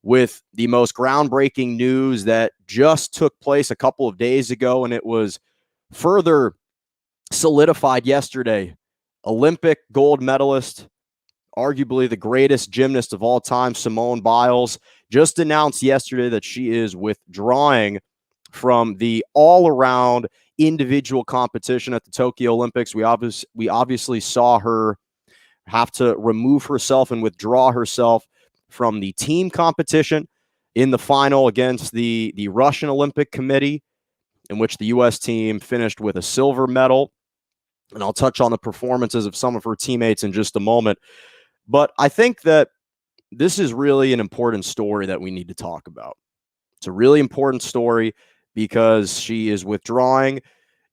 with the most groundbreaking news that just took place a couple of days ago, and it was further solidified yesterday. Olympic gold medalist, arguably the greatest gymnast of all time, Simone Biles, just announced yesterday that she is withdrawing from the all-around individual competition at the Tokyo Olympics. We obviously saw her have to remove herself and withdraw herself from the team competition in the final against the Russian Olympic Committee, in which the U.S. team finished with a silver medal. And I'll touch on the performances of some of her teammates in just a moment. But I think that this is really an important story that we need to talk about. It's a really important story because she is withdrawing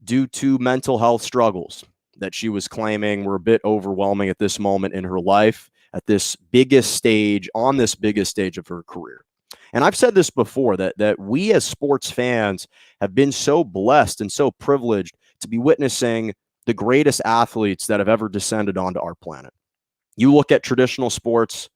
due to mental health struggles that she was claiming were a bit overwhelming at this moment in her life, at this biggest stage, on this biggest stage of her career. And I've said this before, that we as sports fans have been so blessed and so privileged to be witnessing the greatest athletes that have ever descended onto our planet. You look at traditional sports,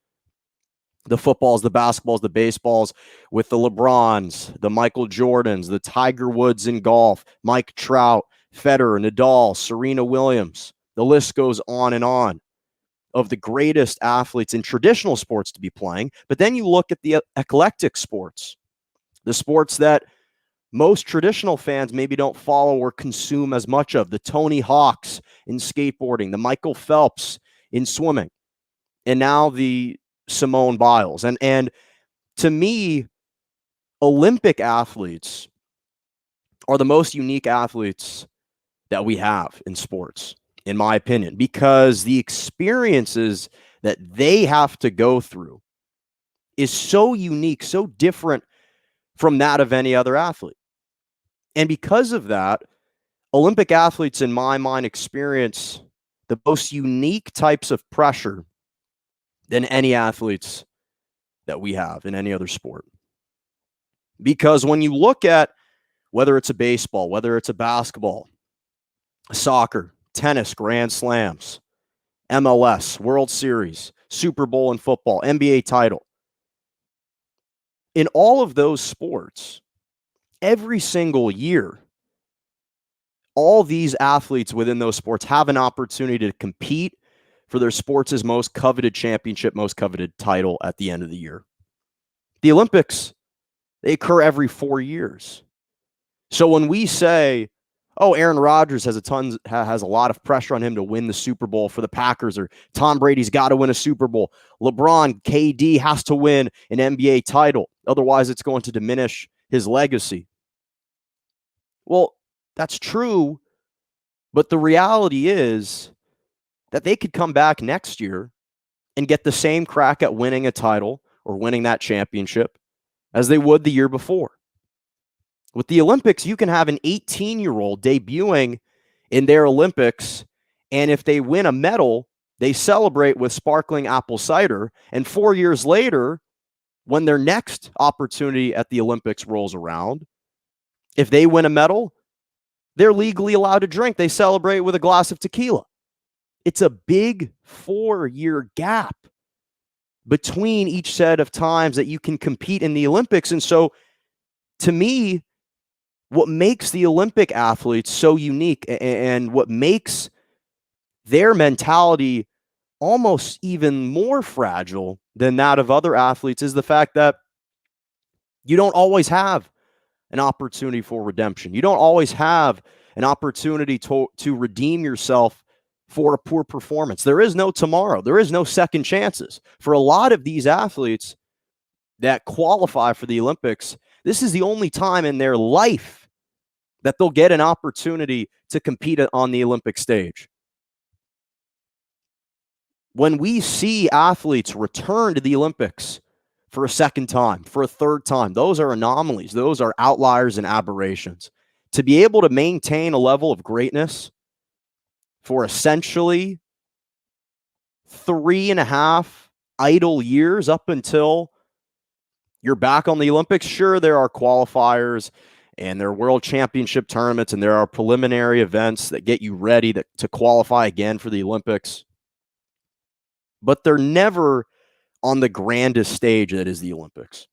the footballs, the basketballs, the baseballs, with the LeBrons, the Michael Jordans, the Tiger Woods in golf, Mike Trout, Federer, Nadal, Serena Williams. The list goes on and on of the greatest athletes in traditional sports to be playing. But then you look at the eclectic sports, the sports that most traditional fans maybe don't follow or consume as much of, the Tony Hawks in skateboarding, the Michael Phelps in swimming, and now the Simone Biles. And to me, Olympic athletes are the most unique athletes that we have in sports, in my opinion, because the experiences that they have to go through is so unique, so different from that of any other athlete. And because of that, Olympic athletes, in my mind, experience the most unique types of pressure than any athletes that we have in any other sport. Because when you look at whether it's a baseball, whether it's a basketball, soccer, tennis, Grand Slams, MLS, World Series, Super Bowl in football, NBA title, in all of those sports, every single year, all these athletes within those sports have an opportunity to compete for their sports' most coveted championship, most coveted title at the end of the year. The Olympics, they occur every 4 years. So when we say, oh, Aaron Rodgers has a lot of pressure on him to win the Super Bowl for the Packers, or Tom Brady's got to win a Super Bowl, LeBron, KD has to win an NBA title, otherwise it's going to diminish his legacy. Well, that's true, but the reality is that they could come back next year and get the same crack at winning a title or winning that championship as they would the year before. With the Olympics, you can have an 18-year-old debuting in their Olympics, and if they win a medal, they celebrate with sparkling apple cider. And 4 years later, when their next opportunity at the Olympics rolls around, if they win a medal, they're legally allowed to drink. They celebrate with a glass of tequila. It's a big 4-year gap between each set of times that you can compete in the Olympics. And so, to me, what makes the Olympic athletes so unique and what makes their mentality almost even more fragile than that of other athletes is the fact that you don't always have an opportunity for redemption. You don't always have an opportunity to redeem yourself for a poor performance. There is no tomorrow. There is no second chances. For a lot of these athletes that qualify for the Olympics, this is the only time in their life that they'll get an opportunity to compete on the Olympic stage. When we see athletes return to the Olympics for a second time, for a third time, those are anomalies. Those are outliers and aberrations. To be able to maintain a level of greatness for essentially 3.5 idle years up until you're back on the Olympics. Sure, there are qualifiers and there are world championship tournaments and there are preliminary events that get you ready to qualify again for the Olympics. But they're never on the grandest stage that is the Olympics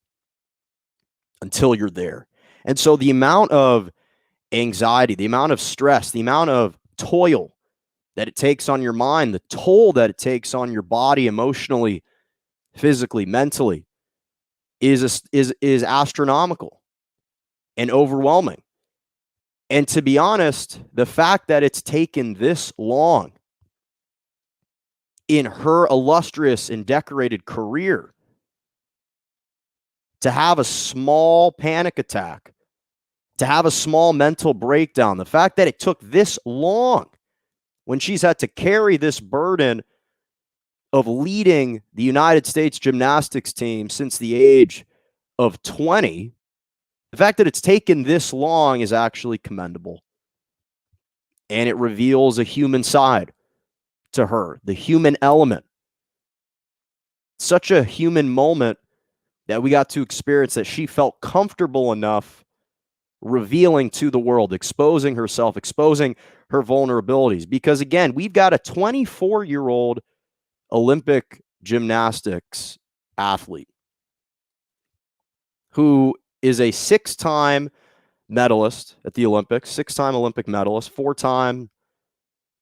until you're there. And so the amount of anxiety, the amount of stress, the amount of toil that it takes on your mind, the toll that it takes on your body emotionally, physically, mentally is astronomical and overwhelming. And to be honest, the fact that it's taken this long in her illustrious and decorated career to have a small panic attack, to have a small mental breakdown, the fact that it took this long when she's had to carry this burden of leading the United States gymnastics team since the age of 20, the fact that it's taken this long is actually commendable. And it reveals a human side to her, the human element. Such a human moment that we got to experience, that she felt comfortable enough revealing to the world, exposing herself, exposing her vulnerabilities. Because again, we've got a 24-year-old Olympic gymnastics athlete who is a 6-time medalist at the Olympics, 6-time Olympic medalist, 4-time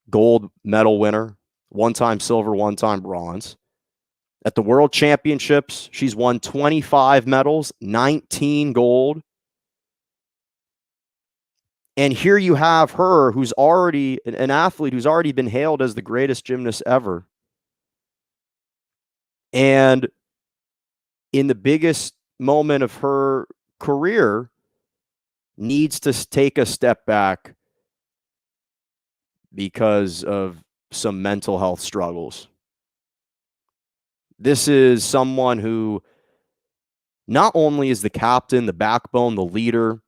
gold medal winner, 1-time silver, 1-time bronze. At the World Championships, she's won 25 medals, 19 gold. And here you have her, who's already an athlete who's already been hailed as the greatest gymnast ever. And in the biggest moment of her career, needs to take a step back because of some mental health struggles. This is someone who not only is the captain, the backbone, the leader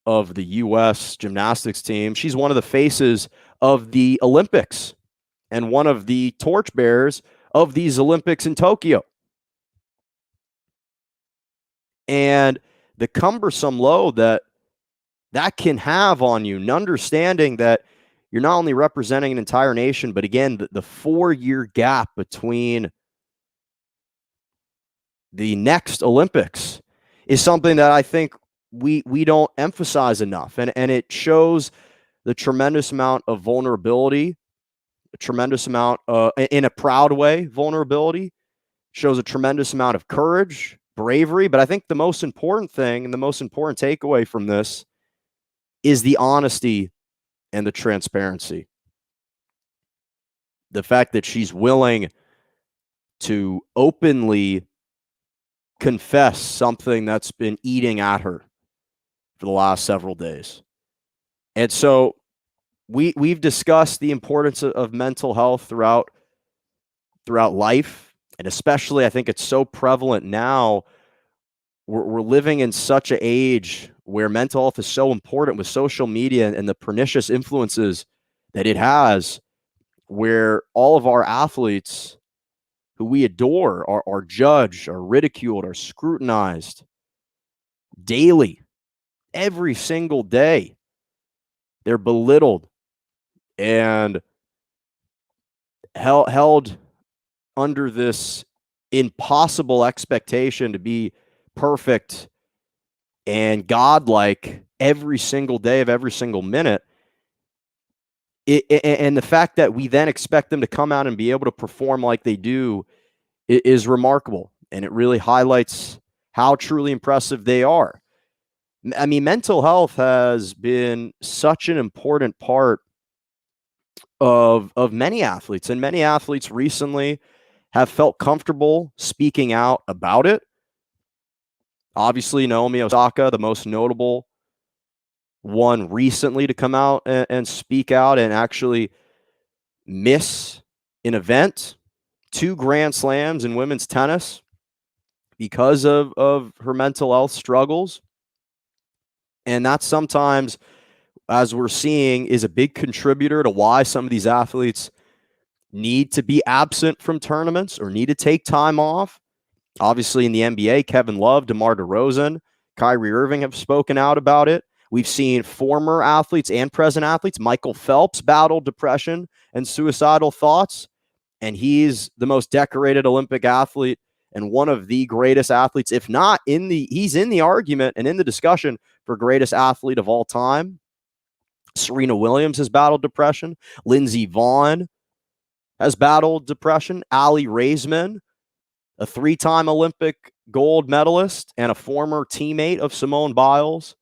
of the U.S. gymnastics team, she's one of the faces of the Olympics and one of the torchbearers of these Olympics in Tokyo. And the cumbersome load that can have on you, and understanding that you're not only representing an entire nation, but again, the 4-year gap between the next Olympics is something that I think we don't emphasize enough. And it shows the tremendous amount of vulnerability, a tremendous amount, in a proud way, vulnerability, shows a tremendous amount of courage, bravery. But I think the most important thing and the most important takeaway from this is the honesty and the transparency. The fact that she's willing to openly confess something that's been eating at her for the last several days. And so we've discussed the importance of mental health throughout life, and especially I think it's so prevalent now. We're living in such an age where mental health is so important with social media and the pernicious influences that it has, where all of our athletes who we adore are judged, are ridiculed, are scrutinized daily, every single day. They're belittled and held under this impossible expectation to be perfect and godlike every single day of every single minute. And the fact that we then expect them to come out and be able to perform like they do is remarkable. And it really highlights how truly impressive they are. I mean, mental health has been such an important part of many athletes, and many athletes recently have felt comfortable speaking out about it. Obviously, Naomi Osaka, the most notable one recently to come out and speak out and actually miss an event, 2 Grand Slams in women's tennis because of her mental health struggles. And that sometimes, as we're seeing, is a big contributor to why some of these athletes need to be absent from tournaments or need to take time off. Obviously, in the NBA, Kevin Love, DeMar DeRozan, Kyrie Irving have spoken out about it. We've seen former athletes and present athletes. Michael Phelps battled depression and suicidal thoughts, and he's the most decorated Olympic athlete and one of the greatest athletes, if not he's in the argument and in the discussion for greatest athlete of all time. Serena Williams has battled depression. Lindsey Vonn has battled depression. Aly Raisman, a 3-time Olympic gold medalist and a former teammate of Simone Biles,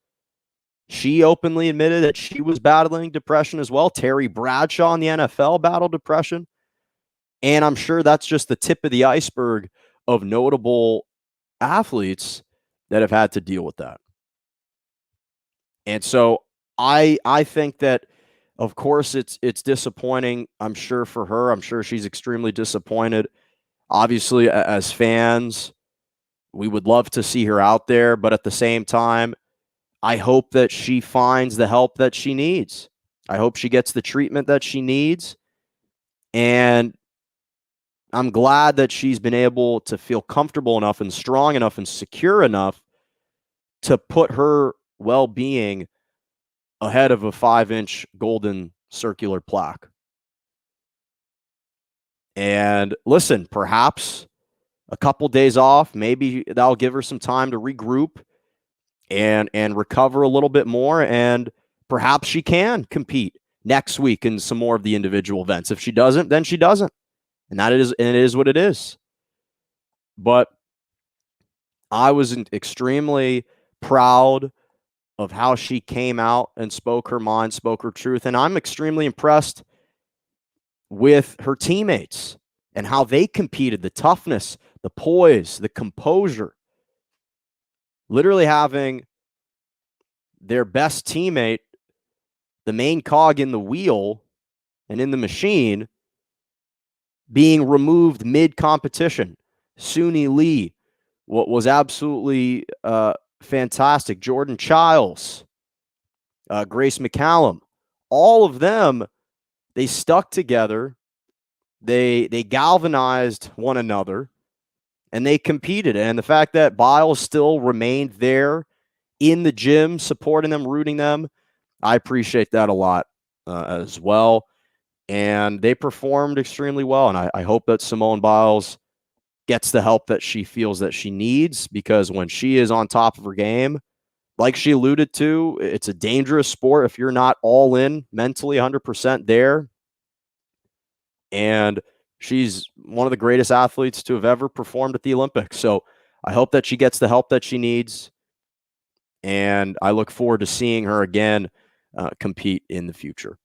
she openly admitted that she was battling depression as well. Terry Bradshaw in the NFL battled depression. And I'm sure that's just the tip of the iceberg of notable athletes that have had to deal with that. And so I think that, of course, it's disappointing, I'm sure, for her. I'm sure she's extremely disappointed. Obviously, as fans, we would love to see her out there, but at the same time, I hope that she finds the help that she needs. I hope she gets the treatment that she needs. And I'm glad that she's been able to feel comfortable enough and strong enough and secure enough to put her well-being ahead of a 5-inch golden circular plaque. And listen, perhaps a couple days off, maybe that'll give her some time to regroup and recover a little bit more, and perhaps she can compete next week in some more of the individual events. If she doesn't, then she doesn't. And it is what it is. But I was extremely proud of how she came out and spoke her mind, spoke her truth. And I'm extremely impressed with her teammates and how they competed, the toughness, the poise, the composure. Literally having their best teammate, the main cog in the wheel and in the machine, being removed mid-competition. Suni Lee, what was absolutely fantastic. Jordan Childs, Grace McCallum, all of them, they stuck together. They galvanized one another, and they competed. And the fact that Biles still remained there in the gym, supporting them, rooting them, I appreciate that a lot as well. And they performed extremely well. And I hope that Simone Biles gets the help that she feels that she needs, because when she is on top of her game, like she alluded to, it's a dangerous sport if you're not all in mentally 100% there. And she's one of the greatest athletes to have ever performed at the Olympics. So I hope that she gets the help that she needs. And I look forward to seeing her again compete in the future.